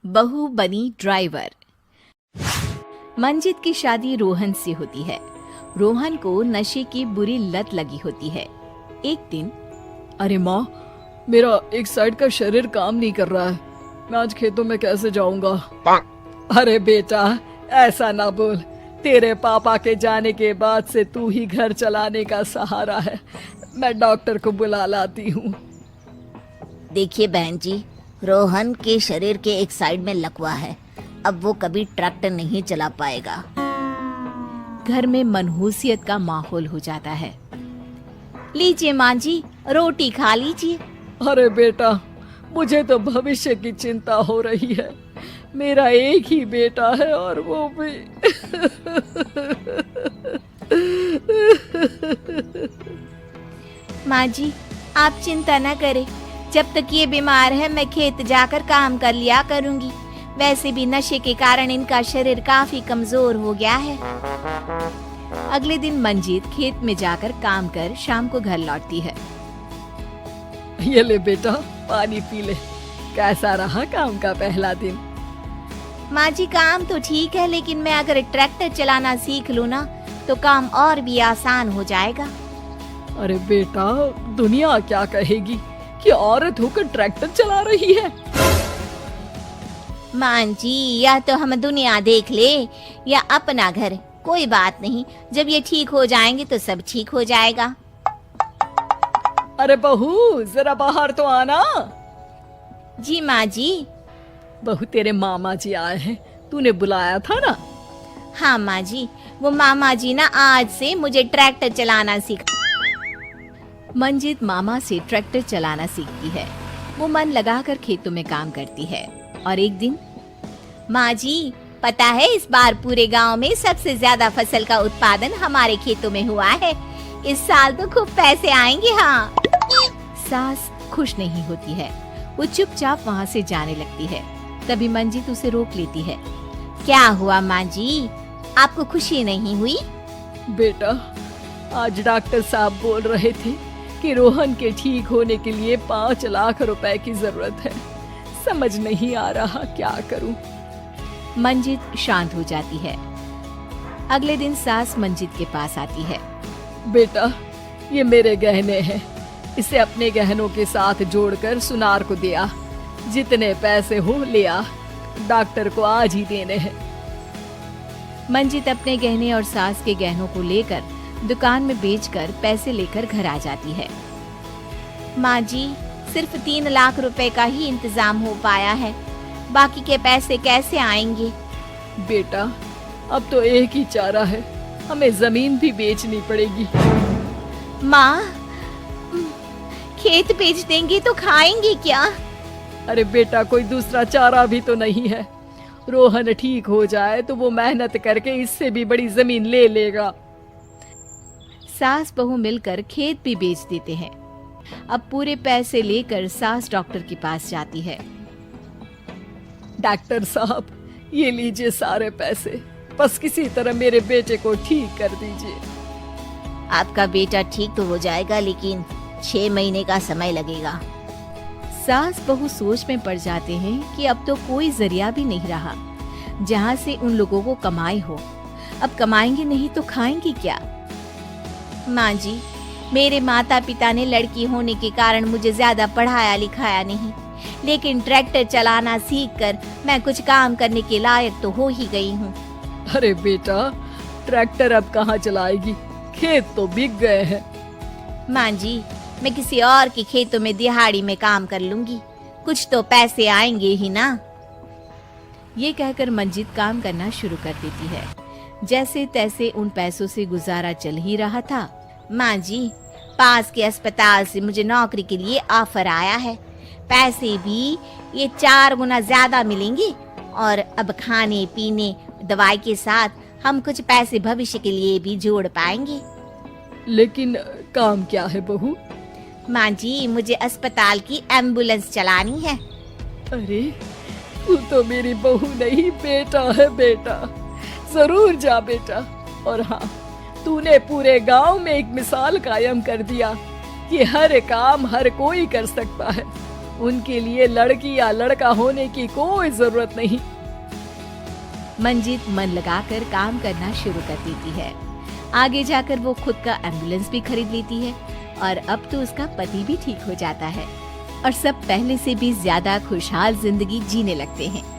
बहू बनी ड्राइवर। मंजित की शादी रोहन से होती है। रोहन को नशे की बुरी लत लगी होती है। एक दिन, अरे माँ, मेरा एक साइड का शरीर काम नहीं कर रहा है। मैं आज खेतों में कैसे जाऊंगा? अरे बेटा, ऐसा ना बोल। तेरे पापा के जाने के बाद से तू ही घर चलाने का सहारा है। मैं डॉक्टर को बुला लाती हूँ। देखिए बहन जी, रोहन के शरीर के एक साइड में लकवा है। अब वो कभी ट्रैक्टर नहीं चला पाएगा। घर में मनहूसियत का माहौल हो जाता है। लीजिए माँ जी, रोटी खा लीजिए। अरे बेटा, मुझे तो भविष्य की चिंता हो रही है। मेरा एक ही बेटा है और वो भी माँ जी, आप चिंता न करें। जब तक ये बीमार है मैं खेत जाकर काम कर लिया करूंगी। वैसे भी नशे के कारण इनका शरीर काफी कमजोर हो गया है। अगले दिन मंजीत खेत में जाकर काम कर शाम को घर लौटती है। ये ले बेटा, पानी पी ले। कैसा रहा काम का पहला दिन? माँ जी, काम तो ठीक है, लेकिन मैं अगर ट्रैक्टर चलाना सीख लूँ ना तो काम और भी आसान हो जाएगा। अरे बेटा, दुनिया क्या कहेगी कि औरत होकर ट्रैक्टर चला रही है? माँ जी, या तो हम दुनिया देख ले या अपना घर, कोई बात नहीं। जब ये ठीक हो जाएंगे तो सब ठीक हो जाएगा। अरे बहू, जरा बाहर तो आना। जी माँ जी। बहू, तेरे मामा जी आए हैं, तूने बुलाया था ना? हाँ माँ जी, वो मामा जी ना आज से मुझे ट्रैक्टर चलाना सीखा। मंजित मामा से ट्रैक्टर चलाना सीखती है। वो मन लगाकर खेतों में काम करती है। और एक दिन, माँ जी, पता है इस बार पूरे गांव में सबसे ज्यादा फसल का उत्पादन हमारे खेतों में हुआ है। इस साल तो खूब पैसे आएंगे। हाँ। सास खुश नहीं होती है। वो चुपचाप वहाँ से जाने लगती है। तभी मंजित उसे रोक लेती है। क्या हुआ माँ जी, आपको खुशी नहीं हुई? बेटा, आज डॉक्टर साहब बोल रहे थे कि रोहन के ठीक होने के लिए 5 लाख रुपए की जरूरत है। समझ नहीं आ रहा क्या करूं। मंजित शांत हो जाती है। अगले दिन सास मंजित के पास आती है। बेटा, ये मेरे गहने हैं। इसे अपने गहनों के साथ जोड़कर सुनार को दिया। जितने पैसे हो ले आ, डॉक्टर को आज ही देने हैं। मंजित अपने गहने और सास के गहनों को लेकर दुकान में बेचकर पैसे लेकर घर आ जाती है। माँ जी, सिर्फ 3 लाख रुपए का ही इंतजाम हो पाया है। बाकी के पैसे कैसे आएंगे? बेटा, अब तो एक ही चारा है, हमें जमीन भी बेचनी पड़ेगी। माँ, खेत बेच देंगे तो खाएंगे क्या? अरे बेटा, कोई दूसरा चारा भी तो नहीं है। रोहन ठीक हो जाए तो वो मेहनत करके इससे भी बड़ी जमीन ले लेगा। सास बहू मिलकर खेत भी बेच देते हैं। अब पूरे पैसे लेकर सास डॉक्टर के पास जाती है। डॉक्टर साहब, ये लीजिए सारे पैसे। बस किसी तरह मेरे बेटे को ठीक कर दीजिए। आपका बेटा ठीक तो हो जाएगा, लेकिन 6 महीने का समय लगेगा। सास बहू सोच में पड़ जाते हैं कि अब तो कोई जरिया भी नहीं रहा जहाँ से उन लोगों को कमाई हो। अब कमाएंगे नहीं तो खाएंगे क्या? माँ जी, मेरे माता पिता ने लड़की होने के कारण मुझे ज्यादा पढ़ाया लिखाया नहीं, लेकिन ट्रैक्टर चलाना सीखकर मैं कुछ काम करने के लायक तो हो ही गई हूँ। अरे बेटा, ट्रैक्टर अब कहाँ चलाएगी? खेत तो बिक गए हैं। माँ जी, मैं किसी और के खेतों में दिहाड़ी में काम कर लूंगी, कुछ तो पैसे आएंगे ही ना। ये कहकर मंजित काम करना शुरू कर देती है। जैसे तैसे उन पैसों से गुजारा चल ही रहा था। माँ जी, पास के अस्पताल से मुझे नौकरी के लिए ऑफर आया है। पैसे भी ये 4 गुना ज्यादा मिलेंगे और अब खाने पीने दवाई के साथ हम कुछ पैसे भविष्य के लिए भी जोड़ पाएंगे। लेकिन काम क्या है बहू? माँ जी, मुझे अस्पताल की एम्बुलेंस चलानी है। अरे, तू तो मेरी बहू नहीं, बेटा है। बेटा, जरूर जा बेटा। और हाँ, तूने पूरे गांव में एक मिसाल कायम कर दिया कि हर काम हर कोई कर सकता है। उनके लिए लड़की या लड़का होने की कोई जरूरत नहीं। मंजित मन लगाकर काम करना शुरू कर देती है। आगे जाकर वो खुद का एम्बुलेंस भी खरीद लेती है और अब तो उसका पति भी ठीक हो जाता है और सब पहले से भी ज्यादा खुशहाल जिंदगी जीने लगते हैं।